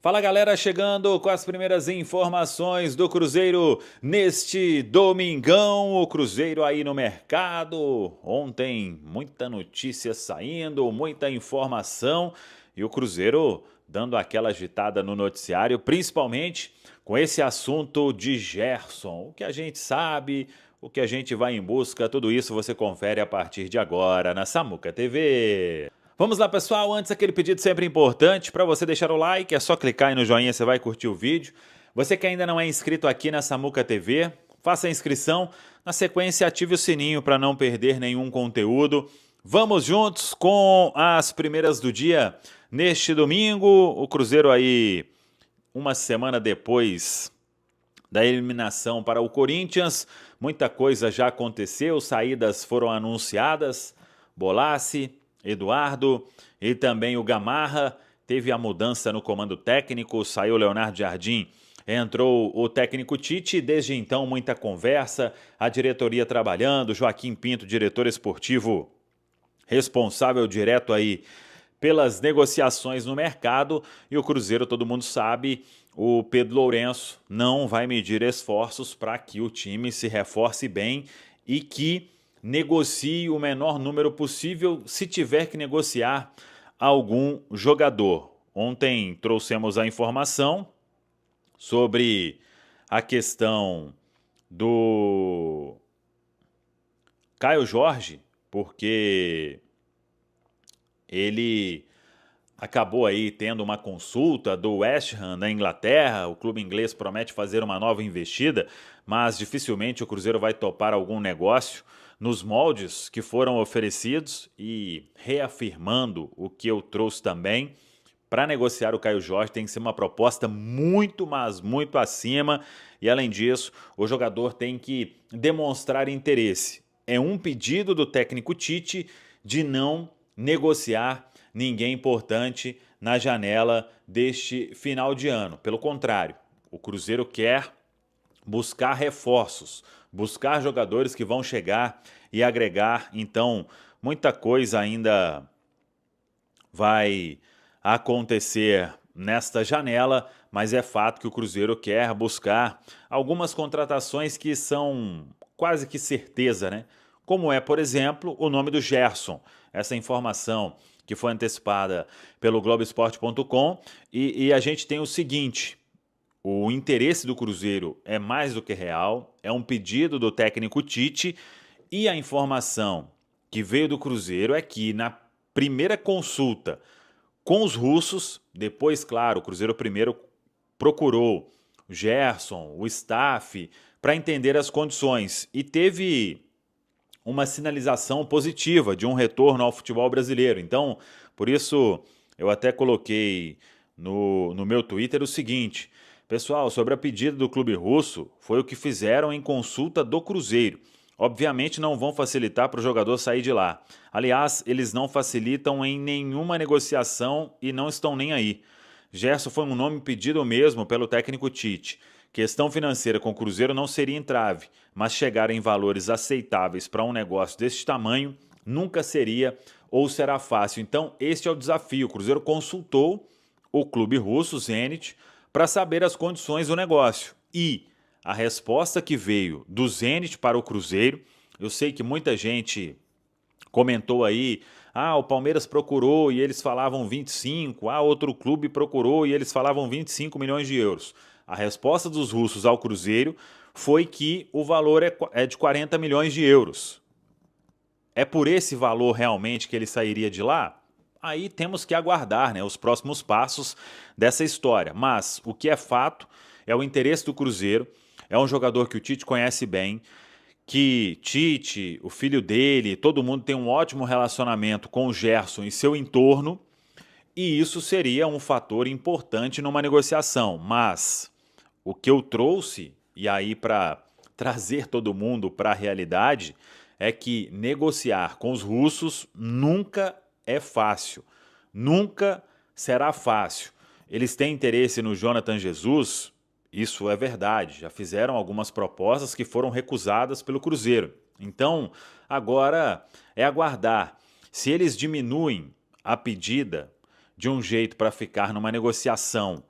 Fala galera, chegando com as primeiras informações do Cruzeiro neste domingão. O Cruzeiro aí no mercado. Ontem muita notícia saindo, muita informação e o Cruzeiro dando aquela agitada no noticiário, principalmente com esse assunto de Gerson. O que a gente sabe, o que a gente vai em busca, tudo isso você confere a partir de agora na Samuca TV. Vamos lá, pessoal, antes aquele pedido sempre importante para você deixar o like, é só clicar aí no joinha, você vai curtir o vídeo. Você que ainda não é inscrito aqui na Samuca TV, faça a inscrição, na sequência ative o sininho para não perder nenhum conteúdo. Vamos juntos com as primeiras do dia neste domingo, o Cruzeiro aí uma semana depois da eliminação para o Corinthians, muita coisa já aconteceu, saídas foram anunciadas, Bolassi, Eduardo e também o Gamarra. Teve a mudança no comando técnico, saiu Leonardo Jardim, entrou o técnico Tite. Desde então muita conversa, a diretoria trabalhando, Joaquim Pinto, diretor esportivo, responsável direto aí pelas negociações no mercado, e o Cruzeiro, todo mundo sabe, o Pedro Lourenço não vai medir esforços para que o time se reforce bem e que negocie o menor número possível se tiver que negociar algum jogador. Ontem trouxemos a informação sobre a questão do Caio Jorge, porque ele acabou aí tendo uma consulta do West Ham da Inglaterra. O clube inglês promete fazer uma nova investida, mas dificilmente o Cruzeiro vai topar algum negócio nos moldes que foram oferecidos. E reafirmando o que eu trouxe também, para negociar o Caio Jorge tem que ser uma proposta muito, mas muito acima, e além disso, o jogador tem que demonstrar interesse. É um pedido do técnico Tite de não negociar ninguém importante na janela deste final de ano. Pelo contrário, o Cruzeiro quer buscar reforços, buscar jogadores que vão chegar e agregar. Então, muita coisa ainda vai acontecer nesta janela, mas é fato que o Cruzeiro quer buscar algumas contratações que são quase que certeza, né? Como é, por exemplo, o nome do Gerson. Essa informação que foi antecipada pelo Globoesporte.com, e a gente tem o seguinte: o interesse do Cruzeiro é mais do que real, é um pedido do técnico Tite, e a informação que veio do Cruzeiro é que na primeira consulta com os russos, depois, claro, o Cruzeiro primeiro procurou o Gerson, o staff, para entender as condições, e teve uma sinalização positiva de um retorno ao futebol brasileiro. Então, por isso, eu até coloquei no meu Twitter o seguinte: pessoal, sobre a pedida do clube russo, foi o que fizeram em consulta do Cruzeiro. Obviamente não vão facilitar para o jogador sair de lá. Aliás, eles não facilitam em nenhuma negociação e não estão nem aí. Gerson foi um nome pedido mesmo pelo técnico Tite. Questão financeira com o Cruzeiro não seria entrave, mas chegar em valores aceitáveis para um negócio desse tamanho nunca seria ou será fácil. Então, este é o desafio. O Cruzeiro consultou o clube russo, Zenit, para saber as condições do negócio. E a resposta que veio do Zenit para o Cruzeiro, eu sei que muita gente comentou aí: ah, o Palmeiras procurou e eles falavam 25, outro clube procurou e eles falavam 25 milhões de euros. A resposta dos russos ao Cruzeiro foi que o valor é de 40 milhões de euros. É por esse valor realmente que ele sairia de lá? Aí temos que aguardar, né, os próximos passos dessa história. Mas o que é fato é o interesse do Cruzeiro. É um jogador que o Tite conhece bem, que Tite, o filho dele, todo mundo tem um ótimo relacionamento com o Gerson e seu entorno, e isso seria um fator importante numa negociação. Mas o que eu trouxe, e aí para trazer todo mundo para a realidade, é que negociar com os russos nunca é fácil. Nunca será fácil. Eles têm interesse no Jonathan Jesus, isso é verdade. Já fizeram algumas propostas que foram recusadas pelo Cruzeiro. Então, agora é aguardar. Se eles diminuem a pedida de um jeito para ficar numa negociação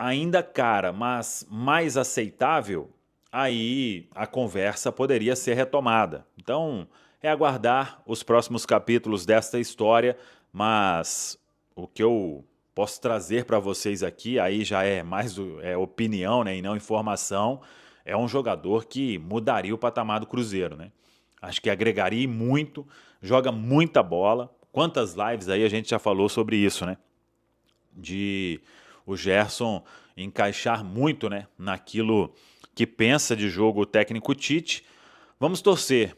ainda cara, mas mais aceitável, aí a conversa poderia ser retomada. Então, é aguardar os próximos capítulos desta história, mas o que eu posso trazer para vocês aqui, aí já é mais opinião, né, e não informação, é um jogador que mudaria o patamar do Cruzeiro, né? Acho que agregaria muito, joga muita bola. Quantas lives aí a gente já falou sobre isso, né? De o Gerson encaixar muito, né, naquilo que pensa de jogo o técnico Tite. Vamos torcer.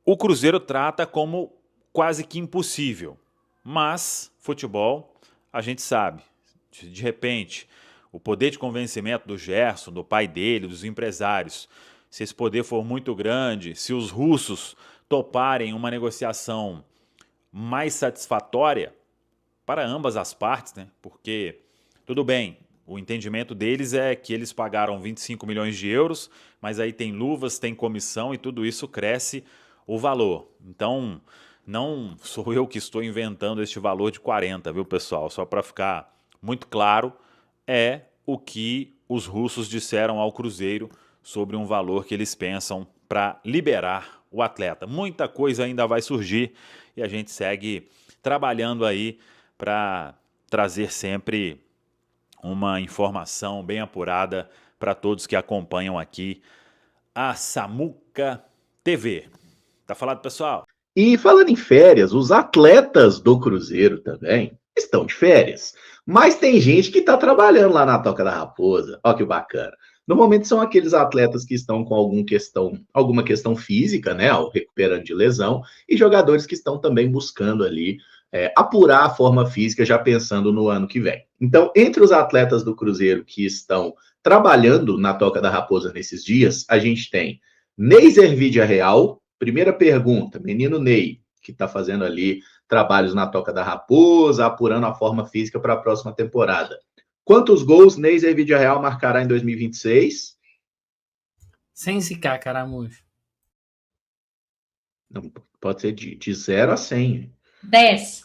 O Cruzeiro trata como quase que impossível, mas futebol, a gente sabe, de repente, o poder de convencimento do Gerson, do pai dele, dos empresários, se esse poder for muito grande, se os russos toparem uma negociação mais satisfatória para ambas as partes, né? Porque, tudo bem, o entendimento deles é que eles pagaram 25 milhões de euros, mas aí tem luvas, tem comissão e tudo isso cresce o valor. Então, não sou eu que estou inventando este valor de 40, viu, pessoal? Só para ficar muito claro, é o que os russos disseram ao Cruzeiro sobre um valor que eles pensam para liberar o atleta. Muita coisa ainda vai surgir e a gente segue trabalhando aí para trazer sempre uma informação bem apurada para todos que acompanham aqui a Samuca TV. Tá falado, pessoal? E falando em férias, os atletas do Cruzeiro também estão de férias. Mas tem gente que está trabalhando lá na Toca da Raposa. Olha que bacana. Normalmente são aqueles atletas que estão com alguma questão física, né? Recuperando de lesão, e jogadores que estão também buscando ali apurar a forma física, já pensando no ano que vem. Então, entre os atletas do Cruzeiro que estão trabalhando na Toca da Raposa nesses dias, a gente tem Neiser Vidia Real. Primeira pergunta, menino Ney, que está fazendo ali trabalhos na Toca da Raposa, apurando a forma física para a próxima temporada. Quantos gols Neiser Vidia Real marcará em 2026? Sem zicar, caramujo. Não, pode ser de 0 a 100. 10.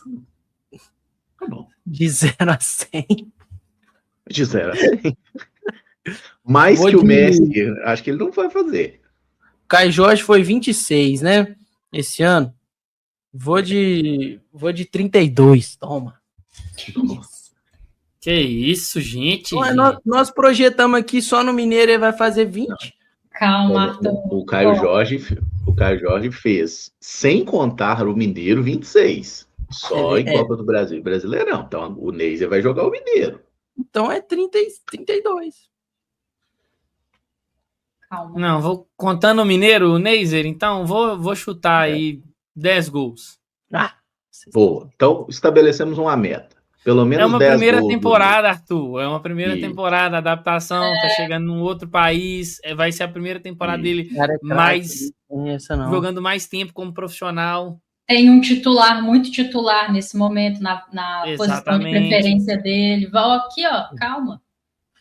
Tá bom. De 0 a 100. De 0 a 100. Mais que o Messi, acho que ele não vai fazer. O Caio Jorge foi 26, né? Esse ano. Vou de 32, toma. Que isso, gente? Nós projetamos aqui só no Mineiro, ele vai fazer 20. Não. Calma, Arthur. O Caio Jorge fez, sem contar o Mineiro, 26. Só em Copa do Brasil e Brasileirão. Então o Neiser vai jogar o Mineiro. Então é 32. Calma. Não, vou contando o Mineiro, o Neiser, então vou chutar aí 10 gols. Boa. Então estabelecemos uma meta. Pelo menos 10 gols. É uma primeira temporada, Arthur. É uma primeira temporada, adaptação, tá chegando num outro país. Vai ser a primeira temporada dele jogando mais tempo como profissional. Tem um titular, muito titular nesse momento, na posição de preferência dele. Aqui, ó, calma.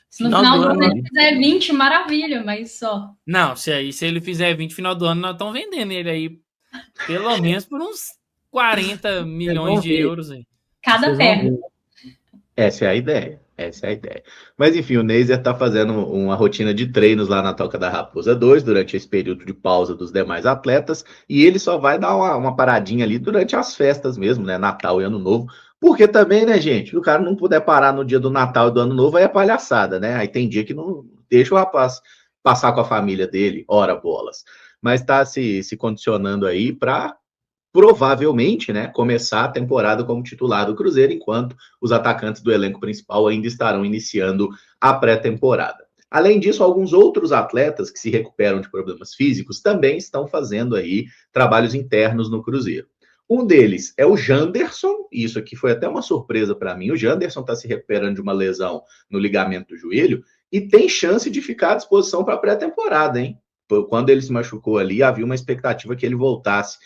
Se no final do ano ele fizer 20, maravilha, mas só. Não, se ele fizer 20 no final do ano, nós estamos vendendo ele aí, pelo menos por uns 40 milhões de euros aí. Cada perna. Essa é a ideia. Mas enfim, o Neiser está fazendo uma rotina de treinos lá na Toca da Raposa 2 durante esse período de pausa dos demais atletas, e ele só vai dar uma paradinha ali durante as festas mesmo, né? Natal e Ano Novo. Porque também, né, gente, se o cara não puder parar no dia do Natal e do Ano Novo, aí é palhaçada, né? Aí tem dia que não deixa o rapaz passar com a família dele, ora bolas. Mas está se condicionando aí para provavelmente, né, começar a temporada como titular do Cruzeiro, enquanto os atacantes do elenco principal ainda estarão iniciando a pré-temporada. Além disso, alguns outros atletas que se recuperam de problemas físicos também estão fazendo aí trabalhos internos no Cruzeiro. Um deles é o Janderson, e isso aqui foi até uma surpresa para mim. O Janderson está se recuperando de uma lesão no ligamento do joelho e tem chance de ficar à disposição para a pré-temporada, hein? Quando ele se machucou ali, havia uma expectativa que ele voltasse.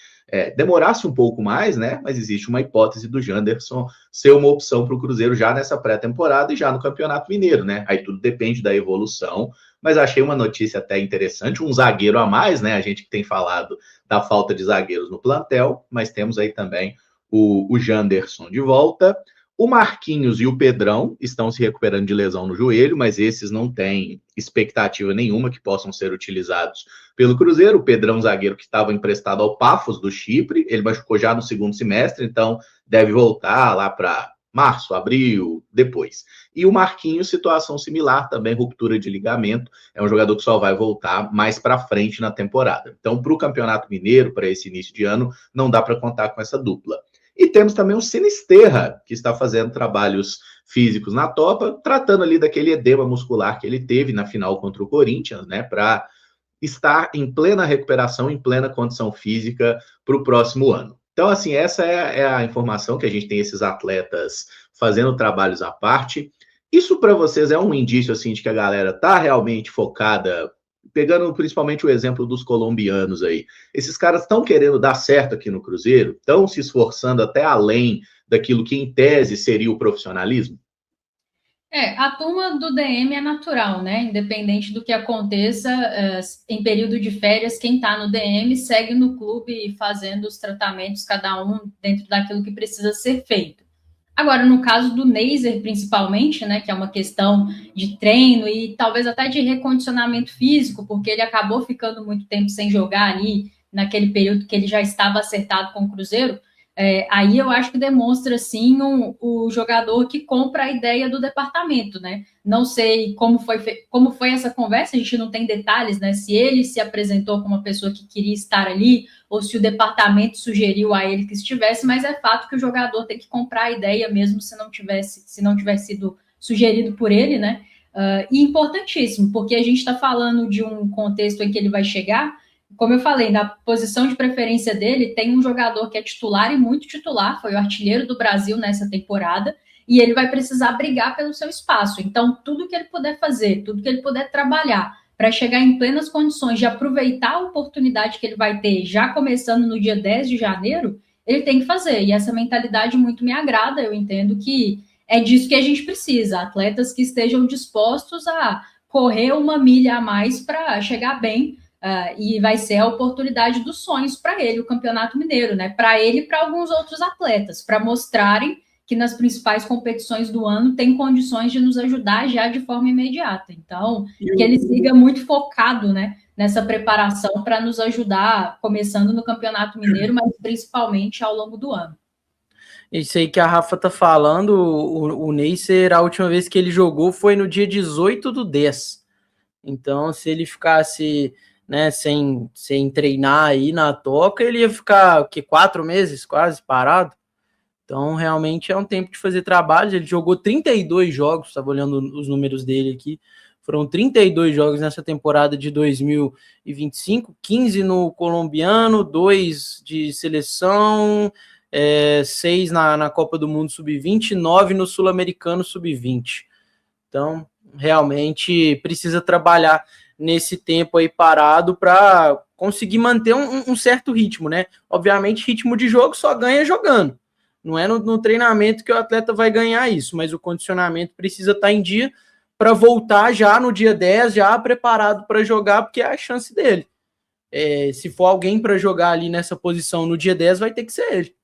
Demorasse um pouco mais, né? Mas existe uma hipótese do Janderson ser uma opção para o Cruzeiro já nessa pré-temporada e já no Campeonato Mineiro, né? Aí tudo depende da evolução, mas achei uma notícia até interessante, um zagueiro a mais, né? A gente que tem falado da falta de zagueiros no plantel, mas temos aí também o Janderson de volta. O Marquinhos e o Pedrão estão se recuperando de lesão no joelho, mas esses não têm expectativa nenhuma que possam ser utilizados pelo Cruzeiro. O Pedrão, zagueiro que estava emprestado ao Paphos do Chipre, ele machucou já no segundo semestre, então deve voltar lá para março, abril, depois. E o Marquinhos, situação similar, também ruptura de ligamento, é um jogador que só vai voltar mais para frente na temporada. Então, para o Campeonato Mineiro, para esse início de ano, não dá para contar com essa dupla. E temos também o Sinisterra, que está fazendo trabalhos físicos na topa, tratando ali daquele edema muscular que ele teve na final contra o Corinthians, né, para estar em plena recuperação, em plena condição física para o próximo ano. Então, assim, essa é a informação que a gente tem, esses atletas fazendo trabalhos à parte. Isso para vocês é um indício, assim, de que a galera está realmente focada, pegando principalmente o exemplo dos colombianos aí. Esses caras estão querendo dar certo aqui no Cruzeiro, estão se esforçando até além daquilo que, em tese, seria o profissionalismo? A turma do DM é natural, né? Independente do que aconteça, em período de férias, quem está no DM segue no clube fazendo os tratamentos, cada um dentro daquilo que precisa ser feito. Agora, no caso do Neiser, principalmente, né, que é uma questão de treino e talvez até de recondicionamento físico, porque ele acabou ficando muito tempo sem jogar ali, naquele período que ele já estava acertado com o Cruzeiro, aí eu acho que demonstra, sim, o jogador que compra a ideia do departamento, né? Não sei como foi essa conversa, a gente não tem detalhes, né? Se ele se apresentou como uma pessoa que queria estar ali, ou se o departamento sugeriu a ele que estivesse, mas é fato que o jogador tem que comprar a ideia mesmo se não tivesse sido sugerido por ele, né? E importantíssimo, porque a gente está falando de um contexto em que ele vai chegar. Como eu falei, na posição de preferência dele, tem um jogador que é titular e muito titular, foi o artilheiro do Brasil nessa temporada, e ele vai precisar brigar pelo seu espaço. Então, tudo que ele puder fazer, tudo que ele puder trabalhar para chegar em plenas condições de aproveitar a oportunidade que ele vai ter, já começando no dia 10 de janeiro, ele tem que fazer. E essa mentalidade muito me agrada, eu entendo que é disso que a gente precisa, atletas que estejam dispostos a correr uma milha a mais para chegar bem. E vai ser a oportunidade dos sonhos para ele, o Campeonato Mineiro, né? Para ele e para alguns outros atletas, para mostrarem que nas principais competições do ano tem condições de nos ajudar já de forma imediata. Então, que ele siga muito focado, né, nessa preparação para nos ajudar, começando no Campeonato Mineiro, mas principalmente ao longo do ano. Isso aí que a Rafa tá falando, o Neiser, a última vez que ele jogou foi no dia 18/10. Então, se ele ficasse, né, sem treinar aí na toca, ele ia ficar 4 meses quase parado. Então, realmente é um tempo de fazer trabalhos. Ele jogou 32 jogos, estava olhando os números dele aqui, foram 32 jogos nessa temporada de 2025, 15 no colombiano, 2 de seleção, 6 na Copa do Mundo Sub-20, 9 no Sul-Americano Sub-20. Então, realmente precisa trabalhar nesse tempo aí parado para conseguir manter um certo ritmo, né? Obviamente, ritmo de jogo só ganha jogando. Não é no treinamento que o atleta vai ganhar isso, mas o condicionamento precisa estar em dia para voltar já no dia 10, já preparado para jogar, porque é a chance dele. Se for alguém para jogar ali nessa posição no dia 10, vai ter que ser ele.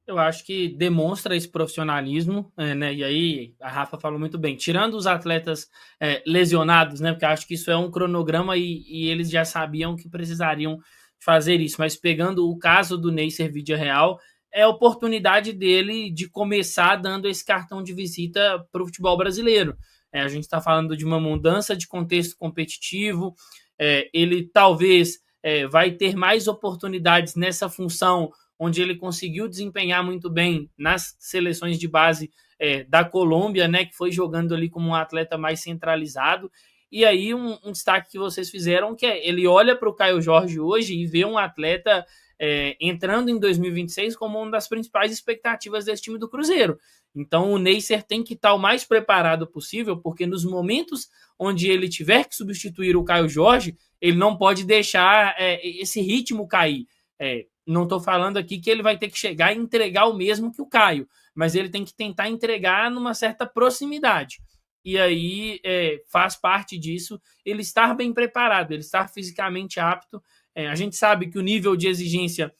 Eu acho que demonstra esse profissionalismo, né? E aí a Rafa falou muito bem, tirando os atletas lesionados, né? Porque eu acho que isso é um cronograma e eles já sabiam que precisariam fazer isso, mas pegando o caso do Neiser Vidia Real, é a oportunidade dele de começar dando esse cartão de visita para o futebol brasileiro. A gente está falando de uma mudança de contexto competitivo, ele talvez vai ter mais oportunidades nessa função onde ele conseguiu desempenhar muito bem nas seleções de base da Colômbia, né, que foi jogando ali como um atleta mais centralizado. E aí um destaque que vocês fizeram, que ele olha para o Caio Jorge hoje e vê um atleta entrando em 2026 como uma das principais expectativas desse time do Cruzeiro. Então o Neiser tem que estar o mais preparado possível, porque nos momentos onde ele tiver que substituir o Caio Jorge, ele não pode deixar esse ritmo cair. Não estou falando aqui que ele vai ter que chegar e entregar o mesmo que o Caio, mas ele tem que tentar entregar numa certa proximidade. E aí faz parte disso ele estar bem preparado, ele estar fisicamente apto. A gente sabe que o nível de exigência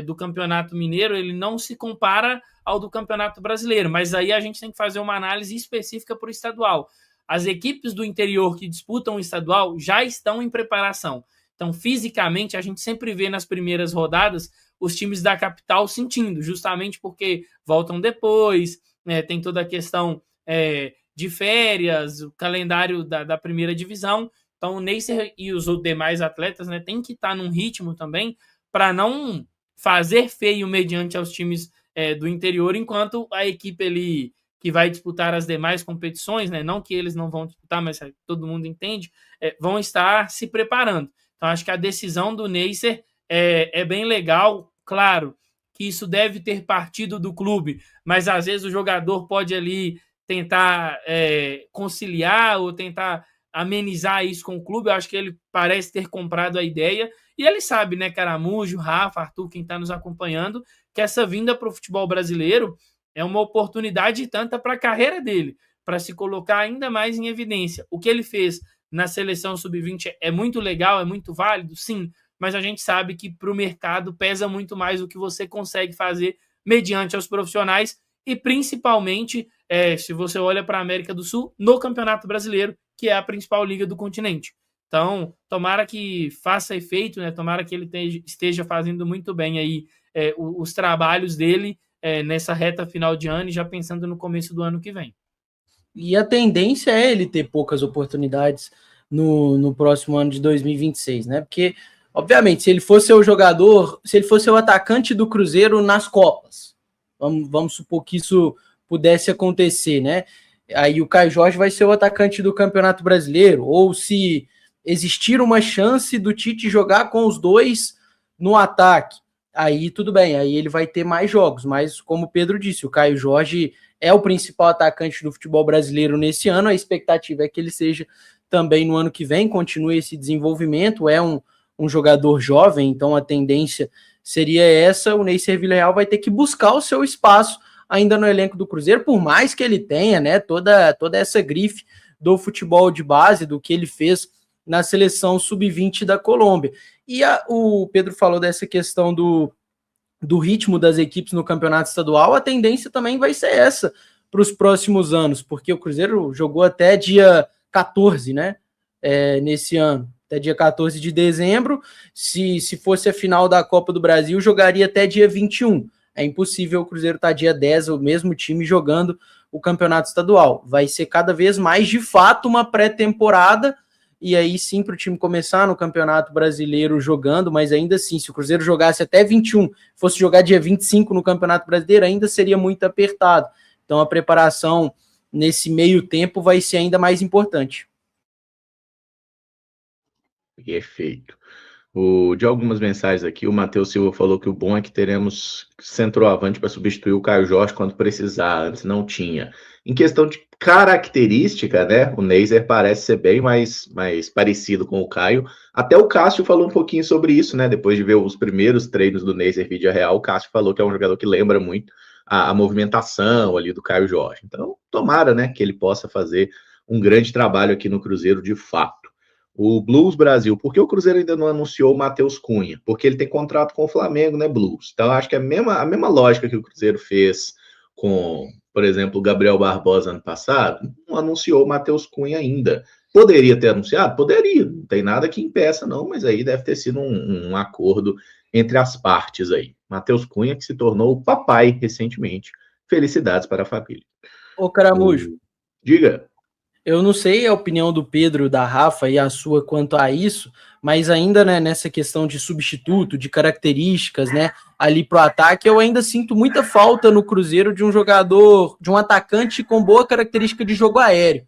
do Campeonato Mineiro ele não se compara ao do Campeonato Brasileiro, mas aí a gente tem que fazer uma análise específica para o estadual. As equipes do interior que disputam o estadual já estão em preparação. Então, fisicamente, a gente sempre vê nas primeiras rodadas os times da capital sentindo, justamente porque voltam depois, né, tem toda a questão de férias, o calendário da primeira divisão. Então, o Neisser e os demais atletas, né, tem que estar num ritmo também para não fazer feio mediante aos times do interior, enquanto a equipe ali que vai disputar as demais competições, né, não que eles não vão disputar, mas todo mundo entende, vão estar se preparando. Então, acho que a decisão do Neisser é bem legal. Claro que isso deve ter partido do clube, mas às vezes o jogador pode ali tentar conciliar ou tentar amenizar isso com o clube. Eu acho que ele parece ter comprado a ideia e ele sabe, né, Caramujo, Rafa, Arthur, quem está nos acompanhando, que essa vinda para o futebol brasileiro é uma oportunidade tanta para a carreira dele, para se colocar ainda mais em evidência. O que ele fez na seleção sub-20 é muito legal, é muito válido, sim, mas a gente sabe que para o mercado pesa muito mais o que você consegue fazer mediante aos profissionais e principalmente, se você olha para a América do Sul, no Campeonato Brasileiro, que é a principal liga do continente. Então, tomara que faça efeito, né? Tomara que ele esteja fazendo muito bem aí os trabalhos dele nessa reta final de ano e já pensando no começo do ano que vem. E a tendência é ele ter poucas oportunidades no próximo ano de 2026, né? Porque, obviamente, se ele fosse o jogador, se ele fosse o atacante do Cruzeiro nas Copas, vamos supor que isso pudesse acontecer, né? Aí o Caio Jorge vai ser o atacante do Campeonato Brasileiro, ou se existir uma chance do Tite jogar com os dois no ataque, aí tudo bem, aí ele vai ter mais jogos, mas como o Pedro disse, o Caio Jorge é o principal atacante do futebol brasileiro nesse ano, a expectativa é que ele seja também no ano que vem, continue esse desenvolvimento, é um jogador jovem, então a tendência seria essa. O Neisser Villarreal vai ter que buscar o seu espaço ainda no elenco do Cruzeiro, por mais que ele tenha, né, toda essa grife do futebol de base, do que ele fez na seleção sub-20 da Colômbia. E o Pedro falou dessa questão do ritmo das equipes no campeonato estadual, a tendência também vai ser essa para os próximos anos, porque o Cruzeiro jogou até dia 14, né, nesse ano, até dia 14 de dezembro. Se fosse a final da Copa do Brasil, jogaria até dia 21. É impossível o Cruzeiro estar dia 10, o mesmo time jogando o campeonato estadual. Vai ser cada vez mais, de fato, uma pré-temporada, e aí sim para o time começar no Campeonato Brasileiro jogando, mas ainda assim, se o Cruzeiro jogasse até 21, fosse jogar dia 25 no Campeonato Brasileiro, ainda seria muito apertado. Então a preparação nesse meio tempo vai ser ainda mais importante. Perfeito. De algumas mensagens aqui, o Matheus Silva falou que o bom é que teremos centroavante para substituir o Caio Jorge quando precisar, antes não tinha. Em questão de característica, né, o Neisser parece ser bem mais parecido com o Caio. Até o Cássio falou um pouquinho sobre isso, né, depois de ver os primeiros treinos do Neisser Villarreal, o Cássio falou que é um jogador que lembra muito a movimentação ali do Caio Jorge. Então, tomara, né, que ele possa fazer um grande trabalho aqui no Cruzeiro de fato. O Blues Brasil, por que o Cruzeiro ainda não anunciou o Matheus Cunha? Porque ele tem contrato com o Flamengo, né, Blues? Então, acho que é a mesma lógica que o Cruzeiro fez com, por exemplo, o Gabriel Barbosa ano passado, não anunciou o Matheus Cunha ainda. Poderia ter anunciado? Poderia, não tem nada que impeça, não, mas aí deve ter sido um acordo entre as partes aí. Matheus Cunha, que se tornou o papai recentemente. Felicidades para a família. Ô, Caramujo. Diga. Eu não sei a opinião do Pedro, da Rafa e a sua quanto a isso, mas ainda, né, nessa questão de substituto, de características, né, ali pro ataque, eu ainda sinto muita falta no Cruzeiro de um jogador, de um atacante com boa característica de jogo aéreo.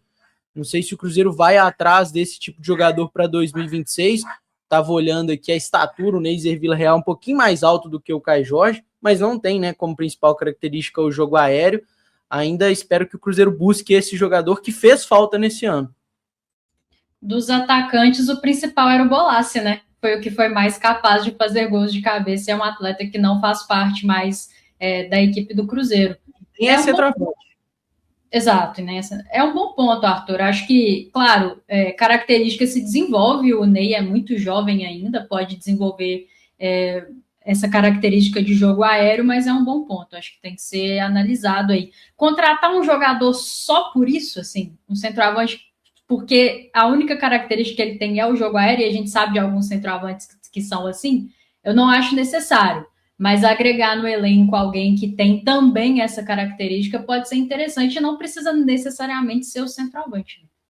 Não sei se o Cruzeiro vai atrás desse tipo de jogador para 2026. Tava olhando aqui a estatura, o Neisser Villarreal um pouquinho mais alto do que o Caio Jorge, mas não tem, né, como principal característica o jogo aéreo. Ainda espero que o Cruzeiro busque esse jogador que fez falta nesse ano. Dos atacantes, o principal era o Bolasie, né? Foi o que foi mais capaz de fazer gols de cabeça. É um atleta que não faz parte mais da equipe do Cruzeiro. E é centroavante. Exato, né? É um bom ponto, Arthur. Acho que, claro, característica se desenvolve. O Ney é muito jovem ainda, pode desenvolver essa característica de jogo aéreo, mas é um bom ponto, acho que tem que ser analisado aí. Contratar um jogador só por isso, assim, um centroavante, porque a única característica que ele tem é o jogo aéreo, e a gente sabe de alguns centroavantes que são assim, eu não acho necessário, mas agregar no elenco alguém que tem também essa característica pode ser interessante e não precisa necessariamente ser o centroavante.